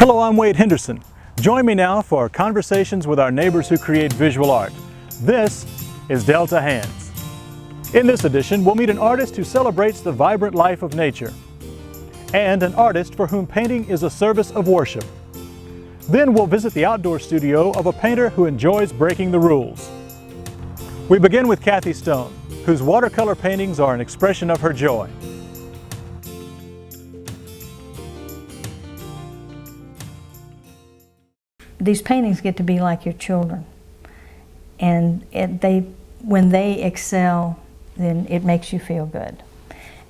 Hello, I'm Wade Henderson. Join me now for conversations with our neighbors who create visual art. This is Delta Hands. In this edition, we'll meet an artist who celebrates the vibrant life of nature, and an artist for whom painting is a service of worship. Then we'll visit the outdoor studio of a painter who enjoys breaking the rules. We begin with Kathy Stone, whose watercolor paintings are an expression of her joy. These paintings get to be like your children, and when they excel, then it makes you feel good.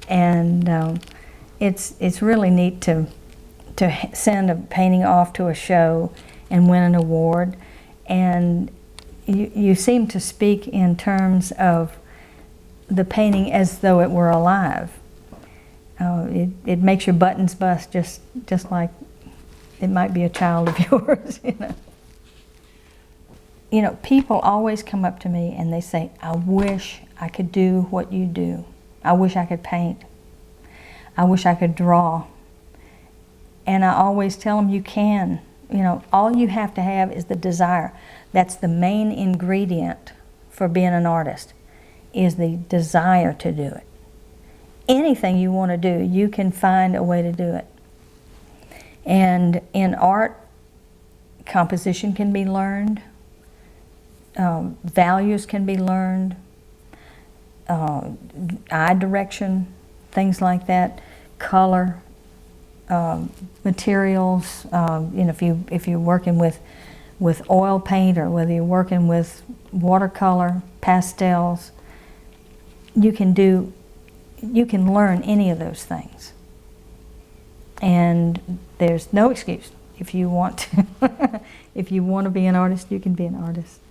And it's really neat to send a painting off to a show and win an award. And you seem to speak in terms of the painting as though it were alive. It makes your buttons bust just like it might be a child of yours, you know. You know, people always come up to me and they say, I wish I could do what you do. I wish I could paint. I wish I could draw. And I always tell them you can. You know, all you have to have is the desire. That's the main ingredient for being an artist, is the desire to do it. Anything you want to do, you can find a way to do it. And in art, composition can be learned, values can be learned, eye direction, things like that, color, materials. You know, if you're working with oil paint, or whether you're working with watercolor, pastels, you can learn any of those things. And there's no excuse. If you want to, if you want to be an artist, you can be an artist.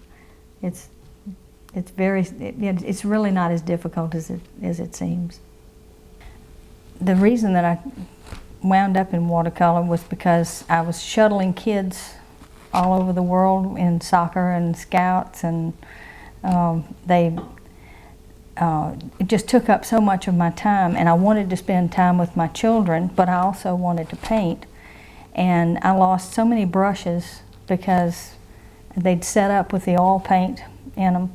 It's really not as difficult as it seems. The reason that I wound up in watercolor was because I was shuttling kids all over the world in soccer and scouts, and it just took up so much of my time, and I wanted to spend time with my children, but I also wanted to paint. And I lost so many brushes because they'd set up with the oil paint in them,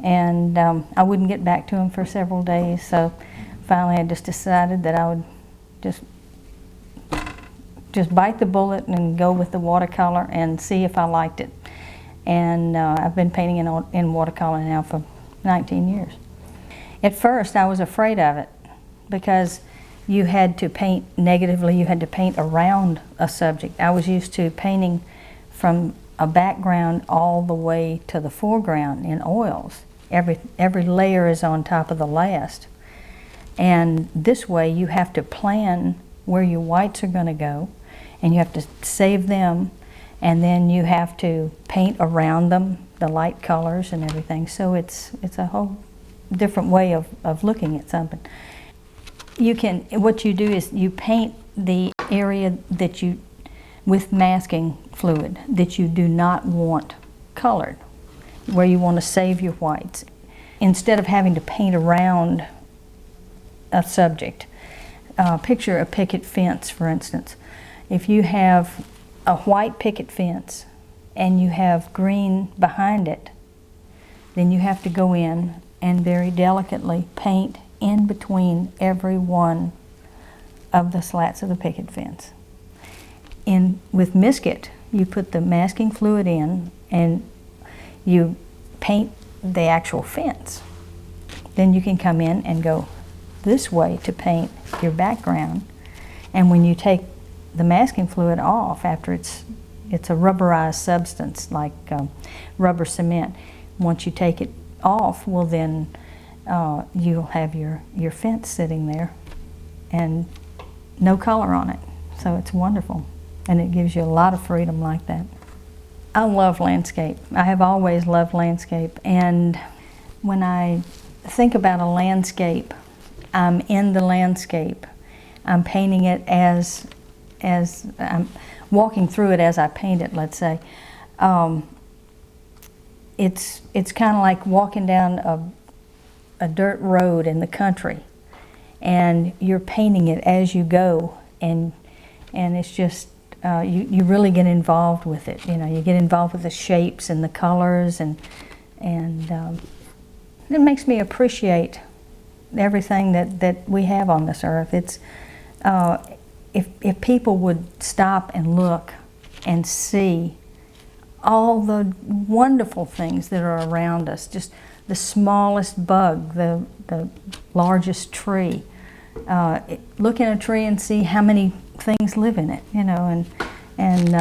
and I wouldn't get back to them for several days. So finally I just decided that I would just bite the bullet and go with the watercolor and see if I liked it. And I've been painting in watercolor now for 19 years. At first, I was afraid of it because you had to paint negatively, you had to paint around a subject. I was used to painting from a background all the way to the foreground in oils. Every layer is on top of the last. And this way, you have to plan where your whites are going to go, and you have to save them, and then you have to paint around them, the light colors and everything. So it's a whole different way of looking at something. What you do is you paint the area with masking fluid that you do not want colored, where you want to save your whites. Instead of having to paint around a subject, picture a picket fence, for instance. If you have a white picket fence and you have green behind it, then you have to go in and very delicately paint in between every one of the slats of the picket fence. With Misket, you put the masking fluid in and you paint the actual fence. Then you can come in and go this way to paint your background. And when you take the masking fluid off, after it's a rubberized substance like rubber cement, once you take it off, well then you'll have your fence sitting there and no color on it. So it's wonderful, and it gives you a lot of freedom like that. I love landscape. I have always loved landscape, and when I think about a landscape, I'm in the landscape. I'm painting it as I'm walking through it as I paint it, let's say. It's kind of like walking down a dirt road in the country, and you're painting it as you go, and it's just you really get involved with it. You know, you get involved with the shapes and the colors, and it makes me appreciate everything that we have on this earth. It's if people would stop and look and see all the wonderful things that are around us, just the smallest bug, the largest tree. Look in a tree and see how many things live in it, you know, and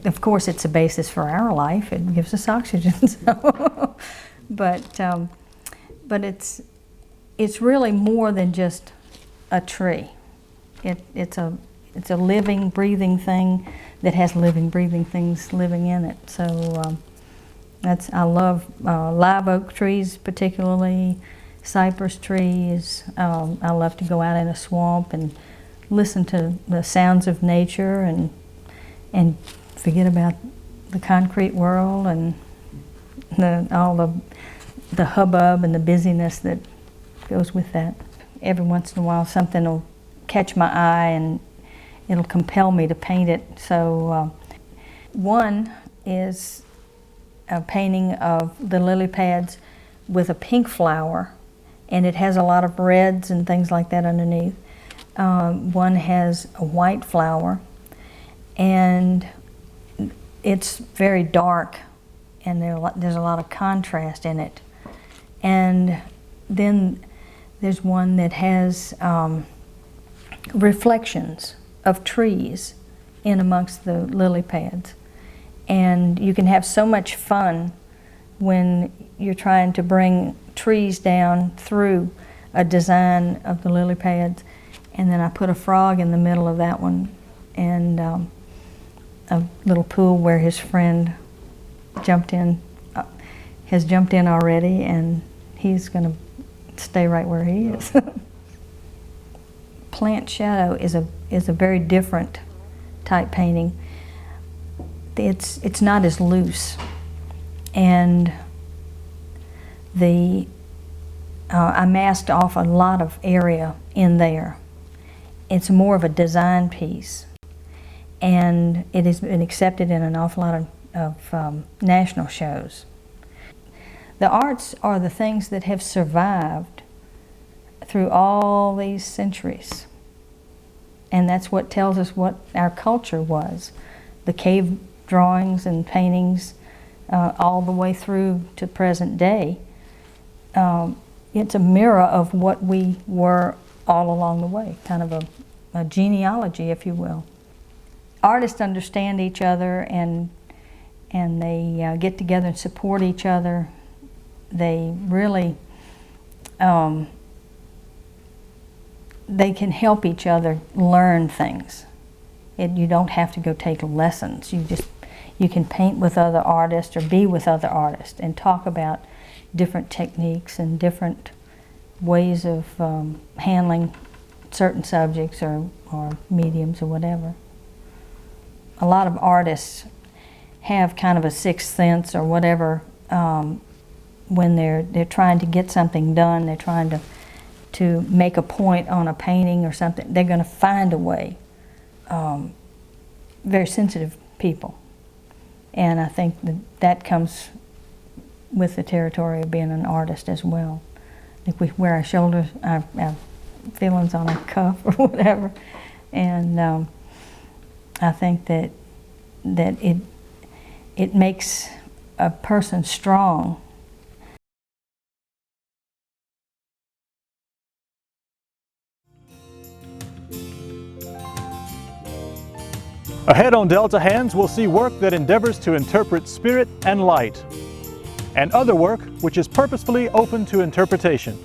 of course it's a basis for our life. It gives us oxygen. So. But it's really more than just a tree. It's a living, breathing thing that has living, breathing things living in it. So I love live oak trees, particularly cypress trees. I love to go out in a swamp and listen to the sounds of nature and forget about the concrete world and all the hubbub and the busyness that goes with that. Every once in a while something will catch my eye and it'll compel me to paint it. So one is a painting of the lily pads with a pink flower, and it has a lot of reds and things like that underneath. One has a white flower, and it's very dark, and there's a lot of contrast in it. And then there's one that has reflections of trees in amongst the lily pads. And you can have so much fun when you're trying to bring trees down through a design of the lily pads. And then I put a frog in the middle of that one, and a little pool where his friend has jumped in already, and he's going to stay right where he is. Plant shadow is a very different type painting. It's not as loose, and I masked off a lot of area in there. It's more of a design piece, and it has been accepted in an awful lot of national shows. The arts are the things that have survived through all these centuries, and that's what tells us what our culture was. The cave drawings and paintings all the way through to present day. It's a mirror of what we were all along the way, kind of a genealogy, if you will. Artists understand each other, and they get together and support each other. They really they can help each other learn things. You don't have to go take lessons. You can paint with other artists or be with other artists and talk about different techniques and different ways of handling certain subjects or mediums or whatever. A lot of artists have kind of a sixth sense or whatever when they're trying to get something done. They're trying to make a point on a painting or something. They're going to find a way. Very sensitive people, and I think that comes with the territory of being an artist as well. I think we wear our shoulders, our feelings on our cuff or whatever, and I think that it makes a person strong. Ahead on Delta Hands, we'll see work that endeavors to interpret spirit and light, and other work which is purposefully open to interpretation.